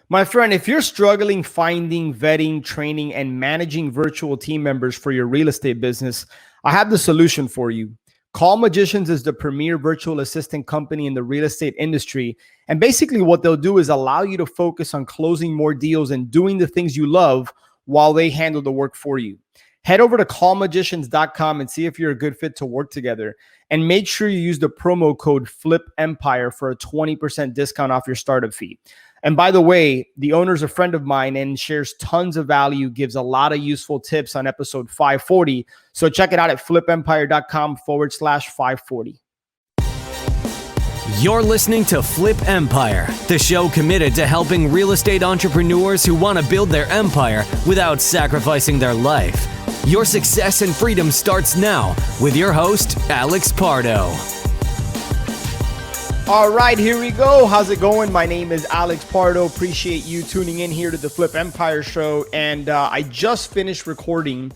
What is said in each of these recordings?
My friend, if you're struggling finding, vetting, training, and managing virtual team members for your real estate business, I have the solution for you. Call Magicians is the premier virtual assistant company in the real estate industry. And basically what they'll do is allow you to focus on closing more deals and doing the things you love while they handle the work for you. Head over to callmagicians.com and see if you're a good fit to work together. And make sure you use the promo code FLIPEMPIRE for a 20% discount off your startup fee. And by the way, the owner's a friend of mine and shares tons of value, gives a lot of useful tips on episode 540. So check it out at flipempire.com/540. You're listening to Flip Empire, the show committed to helping real estate entrepreneurs who want to build their empire without sacrificing their life. Your success and freedom starts now with your host, Alex Pardo. All right, here we go. How's it going? My name is Alex Pardo. Appreciate you tuning in here to the Flip Empire show. And I just finished recording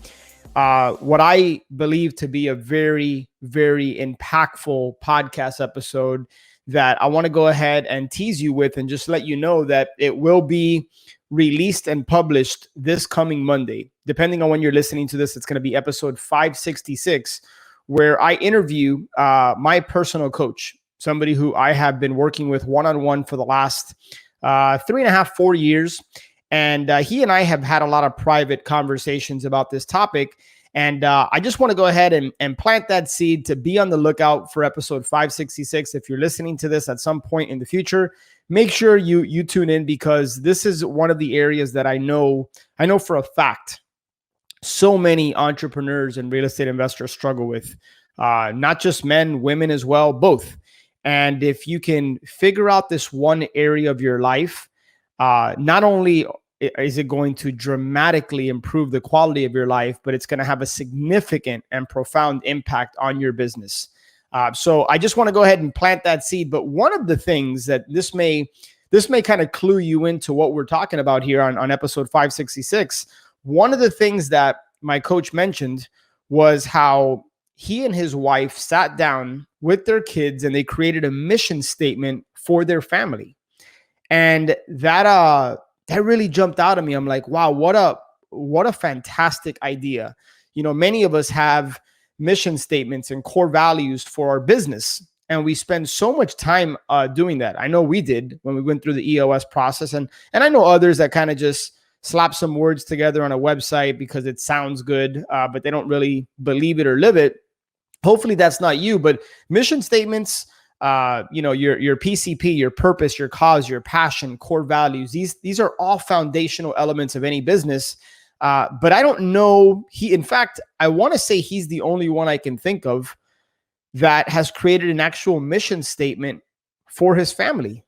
what I believe to be a very, very impactful podcast episode that I want to go ahead and tease you with and just let you know that it will be released and published this coming Monday. Depending on when you're listening to this, it's going to be episode 566, where I interview my personal coach, somebody who I have been working with one-on-one for the last 3.5, 4 years. And he and I have had a lot of private conversations about this topic. And I just want to go ahead and plant that seed to be on the lookout for episode 566. If you're listening to this at some point in the future, make sure you tune in, because this is one of the areas that I know for a fact so many entrepreneurs and real estate investors struggle with, not just men, women as well, both. And if you can figure out this one area of your life, not only is it going to dramatically improve the quality of your life, but it's going to have a significant and profound impact on your business. So I just want to go ahead and plant that seed. But one of the things that this may kind of clue you into what we're talking about here on episode 566. One of the things that my coach mentioned was how he and his wife sat down with their kids and they created a mission statement for their family. And that really jumped out at me. I'm like, wow, what a fantastic idea. You know, many of us have mission statements and core values for our business, and we spend so much time doing that. I know we did when we went through the EOS process, and I know others that kind of just slap some words together on a website because it sounds good, but they don't really believe it or live it. Hopefully that's not you, but mission statements, your PCP, your purpose, your cause, your passion, core values, these are all foundational elements of any business. But I don't know, in fact, I want to say he's the only one I can think of that has created an actual mission statement for his family.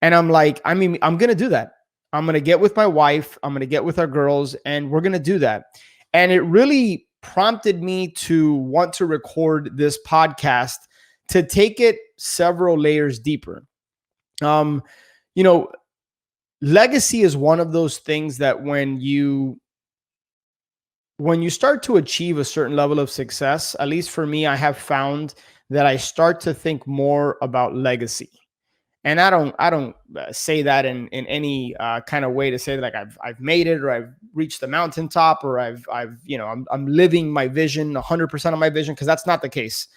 And I'm like, I'm going to do that. I'm going to get with my wife. I'm going to get with our girls, and we're going to do that. And it really prompted me to want to record this podcast to take it several layers deeper. Legacy is one of those things that when you start to achieve a certain level of success, at least for me, I have found that I start to think more about legacy. And I don't say that in any kind of way to say that like I've made it or I've reached the mountaintop or I'm living my vision 100% of my vision, because that's not the case.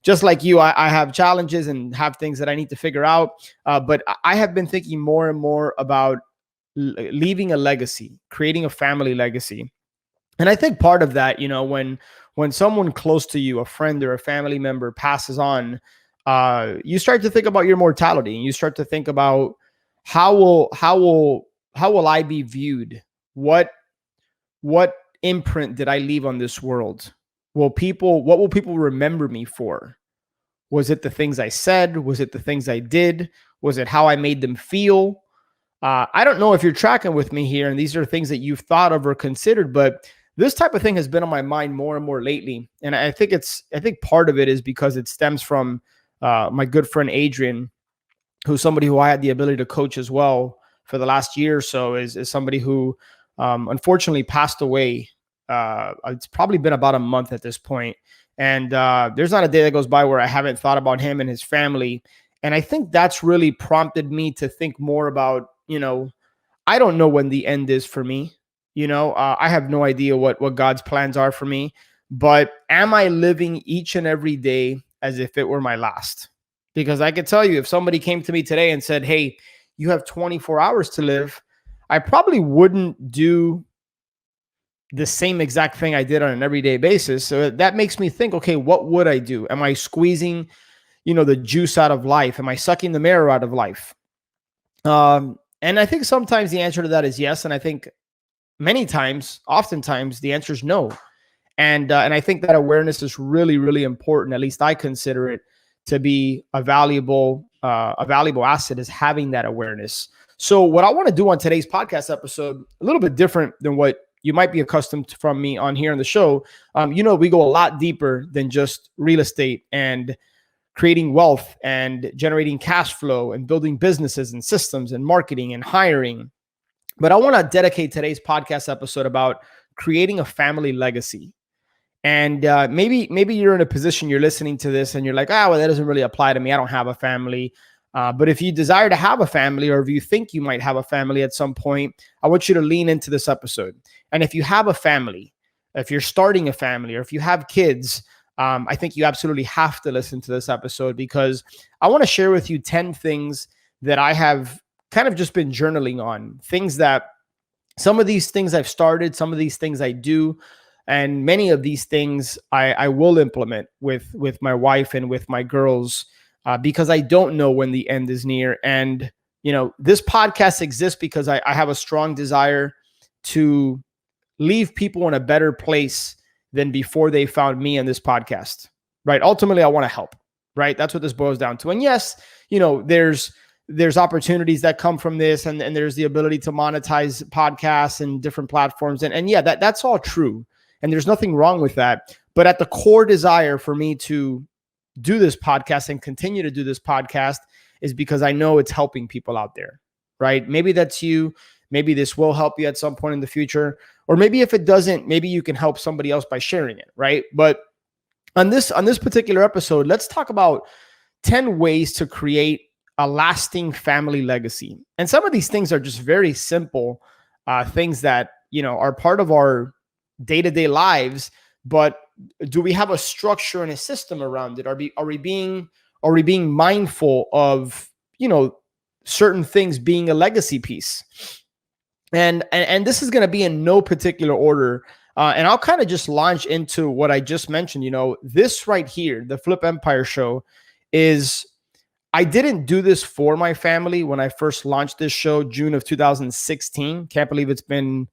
Just like you, I have challenges and have things that I need to figure out. But I have been thinking more and more about leaving a legacy, creating a family legacy. And I think part of that, when someone close to you, a friend or a family member passes on, you start to think about your mortality, and you start to think about how will I be viewed? What imprint did I leave on this world? What will people remember me for? Was it the things I said? Was it the things I did? Was it how I made them feel? I don't know if you're tracking with me here, and these are things that you've thought of or considered, but this type of thing has been on my mind more and more lately. And I think part of it is because it stems from my good friend Adrian, who's somebody who I had the ability to coach as well for the last year or so, is somebody who unfortunately passed away. It's probably been about a month at this point. And there's not a day that goes by where I haven't thought about him and his family. And I think that's really prompted me to think more about, I don't know when the end is for me. I have no idea what God's plans are for me, but am I living each and every day as if it were my last? Because I could tell you, if somebody came to me today and said, "Hey, you have 24 hours to live," I probably wouldn't do the same exact thing I did on an everyday basis. So that makes me think, okay, what would I do? Am I squeezing, the juice out of life? Am I sucking the marrow out of life? And I think sometimes the answer to that is yes. And I think oftentimes the answer is no. And I think that awareness is really, really important. At least I consider it to be a valuable asset, is having that awareness. So what I want to do on today's podcast episode, a little bit different than what you might be accustomed to from me on here on the show. We go a lot deeper than just real estate and creating wealth and generating cash flow and building businesses and systems and marketing and hiring. But I want to dedicate today's podcast episode about creating a family legacy. And maybe you're in a position, you're listening to this and you're like, well, that doesn't really apply to me. I don't have a family. But if you desire to have a family, or if you think you might have a family at some point, I want you to lean into this episode. And if you have a family, if you're starting a family, or if you have kids, I think you absolutely have to listen to this episode, because I want to share with you 10 things that I have kind of just been journaling on. Some of these things I've started, some of these things I do, and many of these things I will implement with my wife and with my girls, because I don't know when the end is near. And, this podcast exists because I have a strong desire to leave people in a better place than before they found me on this podcast, right? Ultimately, I want to help, right? That's what this boils down to. And yes, there's opportunities that come from this, and there's the ability to monetize podcasts and different platforms. And yeah, that's all true. And there's nothing wrong with that. But at the core desire for me to do this podcast and continue to do this podcast is because I know it's helping people out there, right? Maybe that's you. Maybe this will help you at some point in the future. Or maybe if it doesn't, maybe you can help somebody else by sharing it, right? But on this particular episode, let's talk about 10 ways to create a lasting family legacy. And some of these things are just very simple things that, are part of our day-to-day lives, but do we have a structure and a system around it? Are we being mindful of, certain things being a legacy piece? And this is going to be in no particular order. And I'll kind of just launch into what I just mentioned. This right here, the Flip Empire show, I didn't do this for my family when I first launched this show, June of 2016. Can't believe it's been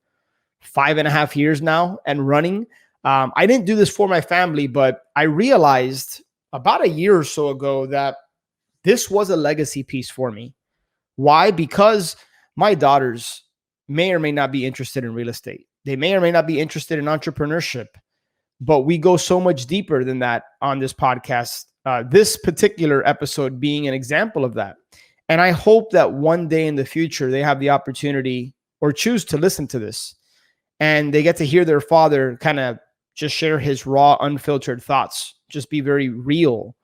5.5 years now and running. I didn't do this for my family, but I realized about a year or so ago that this was a legacy piece for me. Why? Because my daughters may or may not be interested in real estate. They may or may not be interested in entrepreneurship, but we go so much deeper than that on this podcast. This particular episode being an example of that. And I hope that one day in the future, they have the opportunity or choose to listen to this, and they get to hear their father kind of just share his raw, unfiltered thoughts, just be very real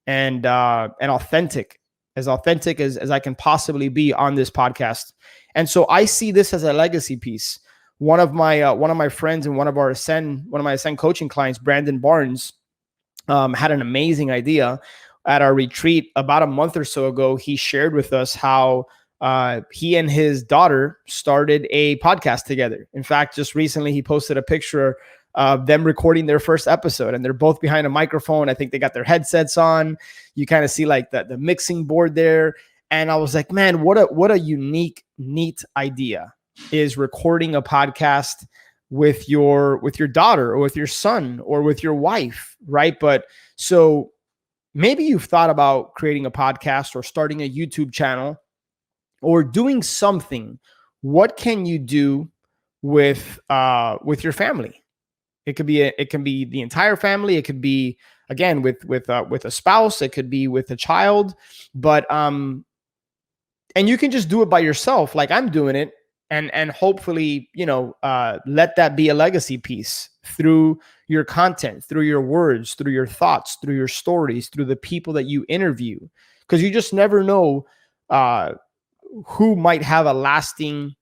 and authentic as I can possibly be on this podcast. And so I see this as a legacy piece. One of my friends and one of my Ascend coaching clients, Brandon Barnes, had an amazing idea at our retreat about a month or so ago. He shared with us how he and his daughter started a podcast together. In fact, just recently he posted a picture of them recording their first episode, and they're both behind a microphone. I think they got their headsets on. You kind of see like the mixing board there. And I was like, man, what a unique, neat idea is recording a podcast with your daughter or with your son or with your wife, right? But so maybe you've thought about creating a podcast or starting a YouTube channel or doing something. What can you do with your family? It can be the entire family. It could be, again, with a spouse. It could be with a child. But and you can just do it by yourself, like I'm doing it, and hopefully, let that be a legacy piece through your content, through your words, through your thoughts, through your stories, through the people that you interview. because you just never know who might have a lasting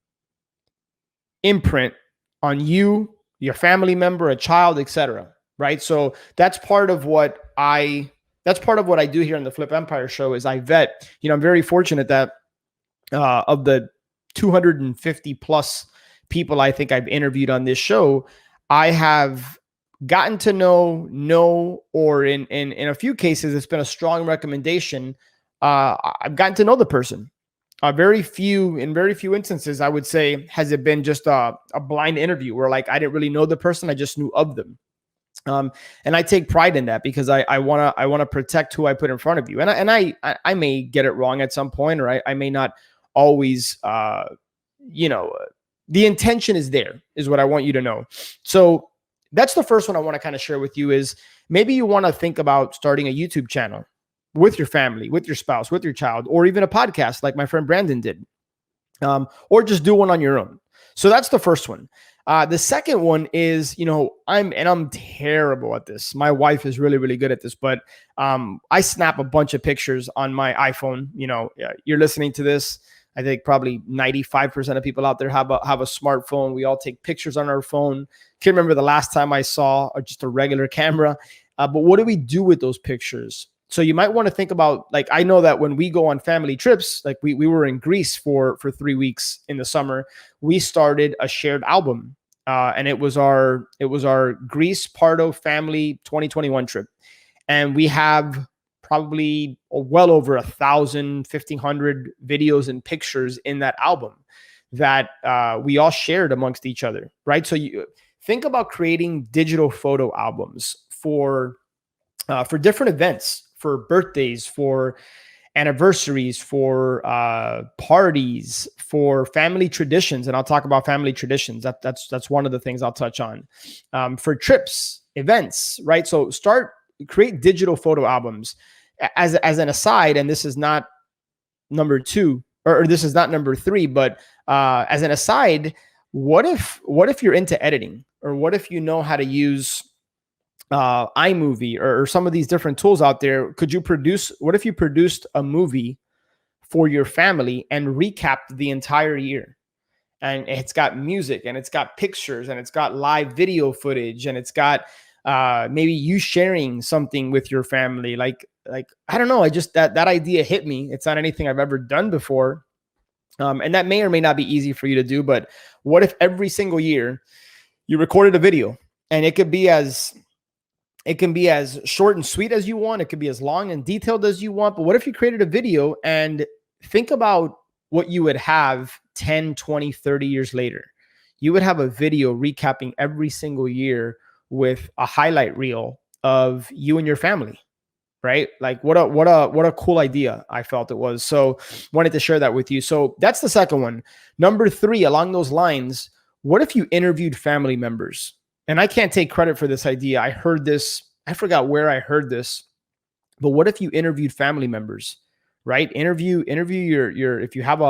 imprint on you, your family member, a child, etc. Right? So that's part of what I do here on the Flip Empire show is I vet. I'm very fortunate that of the 250 plus people I think I've interviewed on this show, I have gotten to know, or in a few cases, it's been a strong recommendation. I've gotten to know the person. In very few instances, I would say, has it been just a blind interview where like I didn't really know the person, I just knew of them. And I take pride in that because I want to protect who I put in front of you. And I may get it wrong at some point, or I may not always, the intention is there, is what I want you to know. So that's the first one I want to kind of share with you is maybe you want to think about starting a YouTube channel with your family, with your spouse, with your child, or even a podcast like my friend Brandon did, or just do one on your own. So that's the first one. The second one is, I'm terrible at this. My wife is really, really good at this, but I snap a bunch of pictures on my iPhone. You're listening to this. I think probably 95% of people out there have a smartphone. We all take pictures on our phone. Can't remember the last time I saw just a regular camera. But what do we do with those pictures? So you might want to think about, like, I know that when we go on family trips, like we were in Greece for 3 weeks in the summer, we started a shared album. And it was our Greece Pardo family 2021 trip. And we have probably well over 1,500 videos and pictures in that album that we all shared amongst each other, right? So you think about creating digital photo albums for different events, for birthdays, for anniversaries, for parties, for family traditions. And I'll talk about family traditions. That's one of the things I'll touch on. For trips, events, right? So create digital photo albums. As an aside, and this is not number 2, or this is not number 3, but as an aside, what if you're into editing, or what if you know how to use iMovie or some of these different tools out there? What if you produced a movie for your family and recapped the entire year? And it's got music, and it's got pictures, and it's got live video footage, and it's got maybe you sharing something with your family. Like I don't know, I just that idea hit me. It's not anything I've ever done before, and that may or may not be easy for you to do. But what if every single year you recorded a video, and it can be as short and sweet as you want, it could be as long and detailed as you want, but what if you created a video, and think about what you would have 10, 20, 30 years later? You would have a video recapping every single year with a highlight reel of you and your family, right? Like what a cool idea I felt it was. So wanted to share that with you. So that's the second one. Number 3, along those lines, what if you interviewed family members? And I can't take credit for this idea. I heard this, I forgot where I heard this, but what if you interviewed family members, right? Interview your if you have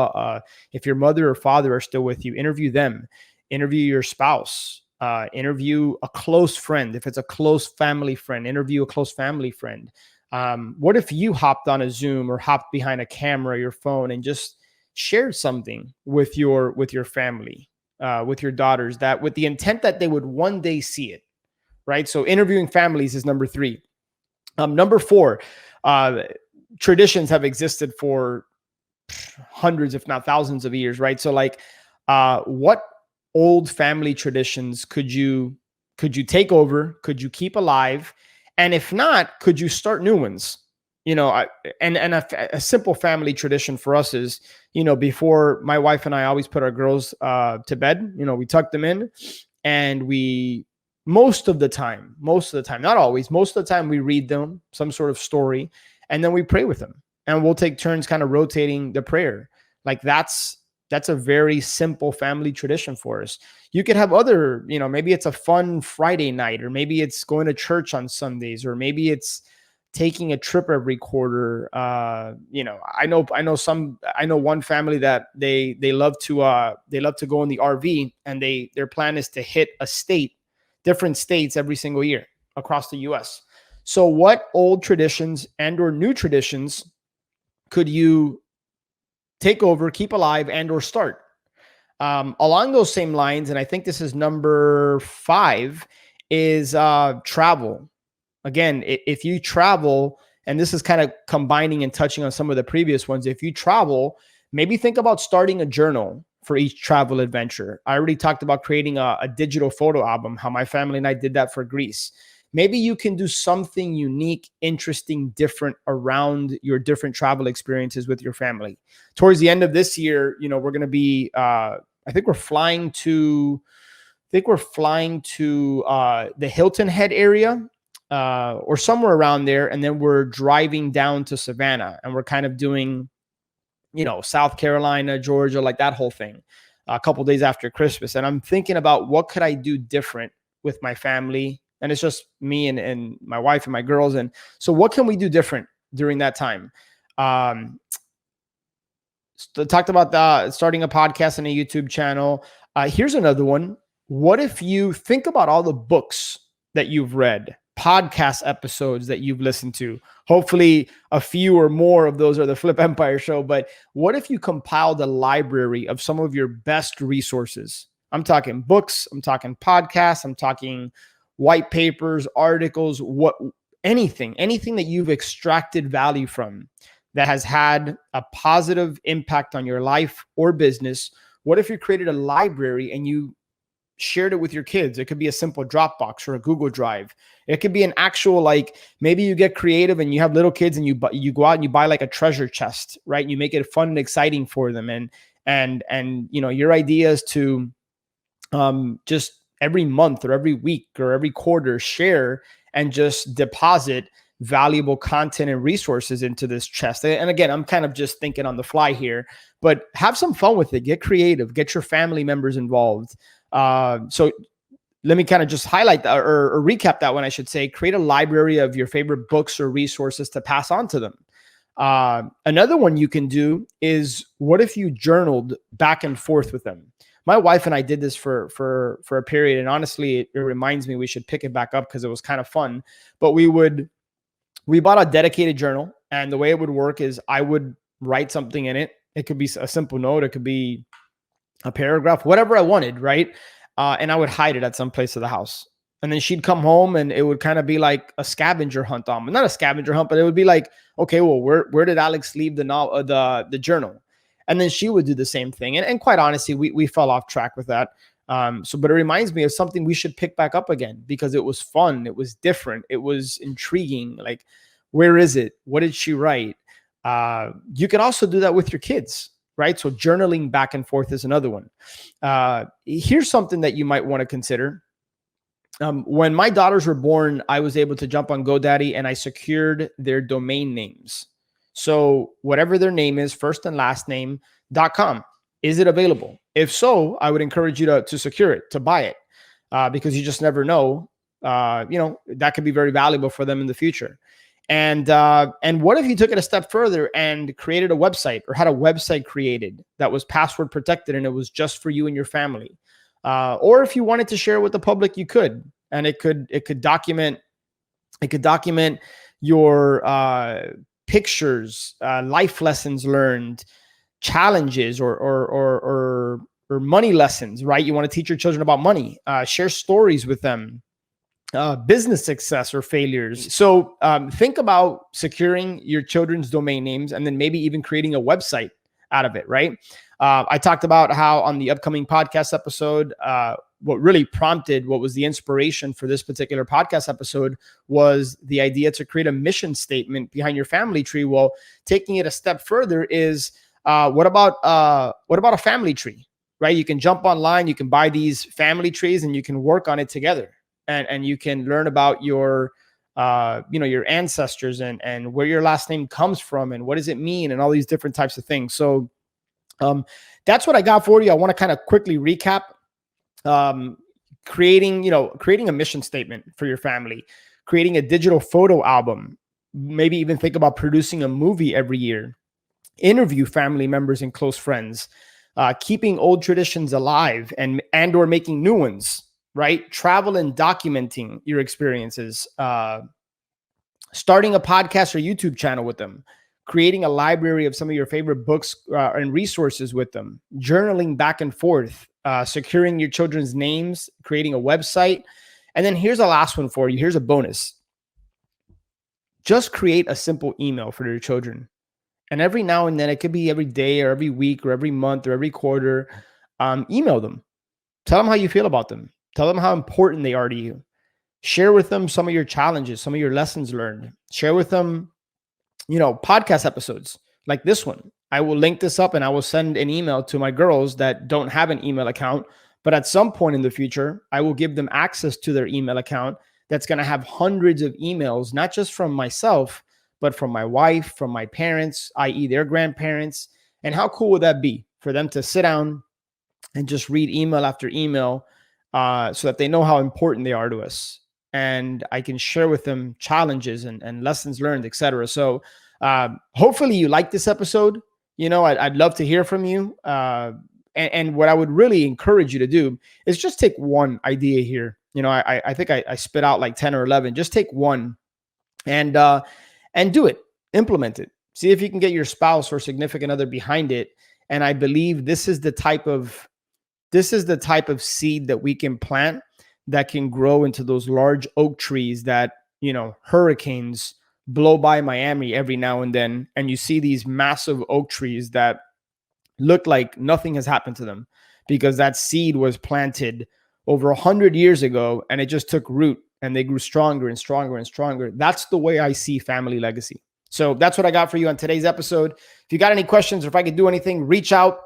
if your mother or father are still with you, interview them, interview your spouse, interview a close friend. If it's a close family friend, interview a close family friend. What if you hopped on a Zoom or hopped behind a camera, your phone, and just shared something with your family, with your daughters, that with the intent that they would one day see it, right? So interviewing families is number 3. Number 4, traditions have existed for hundreds, if not thousands of years, right? So like, what old family traditions could you take over? Could you keep alive? And if not, could you start new ones? And a simple family tradition for us is, before my wife and I always put our girls to bed, we tuck them in, and we, most of the time, not always, most of the time, we read them some sort of story, and then we pray with them, and we'll take turns kind of rotating the prayer. Like that's a very simple family tradition for us. You could have other, maybe it's a fun Friday night, or maybe it's going to church on Sundays, or maybe it's taking a trip every quarter. I know one family that they love to go in the RV, and their plan is to hit different states every single year across the US. So what old traditions and or new traditions could you take over, keep alive, and or start? Along those same lines, and I think this is number 5, is travel. Again, if you travel, and this is kind of combining and touching on some of the previous ones, if you travel, maybe think about starting a journal for each travel adventure. I already talked about creating a digital photo album, how my family and I did that for Greece. Maybe you can do something unique, interesting, different around your different travel experiences with your family. Towards the end of this year, we're going to be, I think we're flying to the Hilton Head area, or somewhere around there. And then we're driving down to Savannah, and we're kind of doing, South Carolina, Georgia, like that whole thing, a couple days after Christmas. And I'm thinking about what could I do different with my family. And it's just me and my wife and my girls. And so what can we do different during that time? Talked about starting a podcast and a YouTube channel. Here's another one. What if you think about all the books that you've read, podcast episodes that you've listened to? Hopefully a few or more of those are the Flip Empire Show. But what if you compiled a library of some of your best resources? I'm talking books, I'm talking podcasts, I'm talking white papers, articles, anything that you've extracted value from that has had a positive impact on your life or business. What if you created a library and you shared it with your kids? It could be a simple Dropbox or a Google Drive. It could be an actual, maybe you get creative and you have little kids and you go out and you buy like a treasure chest, right? And you make it fun and exciting for them. And your idea is to just every month or every week or every quarter share and just deposit valuable content and resources into this chest. And again, I'm kind of just thinking on the fly here, but have some fun with it. Get creative, get your family members involved. So let me kind of just highlight that or recap that one, I should say. Create a library of your favorite books or resources to pass on to them. Another one you can do is, what if you journaled back and forth with them? My wife and I did this for a period, and honestly, it reminds me we should pick it back up because it was kind of fun. But we bought a dedicated journal, and the way it would work is I would write something in it. It could be a simple note, it could be a paragraph, whatever I wanted, right? And I would hide it at some place of the house. And then she'd come home and it would kind of be like a scavenger hunt on, not a scavenger hunt, but it would be like, okay, well, where did Alex leave the journal? And then she would do the same thing. And quite honestly, we fell off track with that. But it reminds me of something we should pick back up again because it was fun. It was different. It was intriguing. Like, where is it? What did she write? You can also do that with your kids, right? So journaling back and forth is another one. Here's something that you might want to consider. When my daughters were born, I was able to jump on GoDaddy and I secured their domain names. So whatever their name is, first and last name.com. Is it available? If so, I would encourage you to secure it, to buy it, because you just never know. That could be very valuable for them in the future. And what if you took it a step further and created a website or had a website created that was password protected and it was just for you and your family? Or if you wanted to share it with the public, you could, and it could document your pictures, life lessons learned, challenges, or money lessons, right? You want to teach your children about money, share stories with them, business success or failures. So think about securing your children's domain names and then maybe even creating a website out of it, right? I talked about how on the upcoming podcast episode, what really prompted, what was the inspiration for this particular podcast episode was the idea to create a mission statement behind your family tree. Well, taking it a step further is, what about a family tree, right? You can jump online, you can buy these family trees and you can work on it together. And you can learn about your ancestors and where your last name comes from and what does it mean and all these different types of things. So that's what I got for you. I want to kind of quickly recap. Creating a mission statement for your family, creating a digital photo album, maybe even think about producing a movie every year, interview family members and close friends, keeping old traditions alive and or making new ones, right? Travel and documenting your experiences, starting a podcast or YouTube channel with them, creating a library of some of your favorite books and resources with them, journaling back and forth, securing your children's names, creating a website. And then here's a last one for you. Here's a bonus. Just create a simple email for your children. And every now and then, it could be every day or every week or every month or every quarter, email them. Tell them how you feel about them. Tell them how important they are to you. Share with them some of your challenges, some of your lessons learned. Share with them, podcast episodes like this one. I will link this up and I will send an email to my girls that don't have an email account. But at some point in the future, I will give them access to their email account that's going to have hundreds of emails, not just from myself, but from my wife, from my parents, i.e. their grandparents. And how cool would that be for them to sit down and just read email after email so that they know how important they are to us. And I can share with them challenges and lessons learned, etc. So hopefully you like this episode. I'd love to hear from you. And what I would really encourage you to do is just take one idea here. I think I spit out like 10 or 11. Just take one and do it. Implement it. See if you can get your spouse or significant other behind it. And I believe this is the type of seed that we can plant that can grow into those large oak trees that, hurricanes blow by Miami every now and then. And you see these massive oak trees that look like nothing has happened to them because that seed was planted over 100 years ago and it just took root and they grew stronger and stronger and stronger. That's the way I see family legacy. So that's what I got for you on today's episode. If you got any questions or if I could do anything, reach out.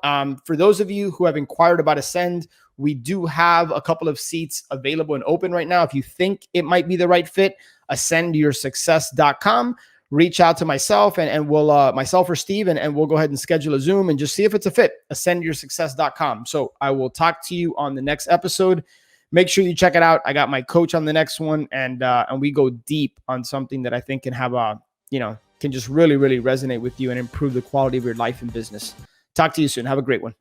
For those of you who have inquired about Ascend, we do have a couple of seats available and open right now. If you think it might be the right fit, ascendyoursuccess.com. Reach out to myself and we'll, myself or Steve, and we'll go ahead and schedule a Zoom and just see if it's a fit. Ascendyoursuccess.com. So I will talk to you on the next episode. Make sure you check it out. I got my coach on the next one, and we go deep on something that I think can have can just really, really resonate with you and improve the quality of your life and business. Talk to you soon. Have a great one.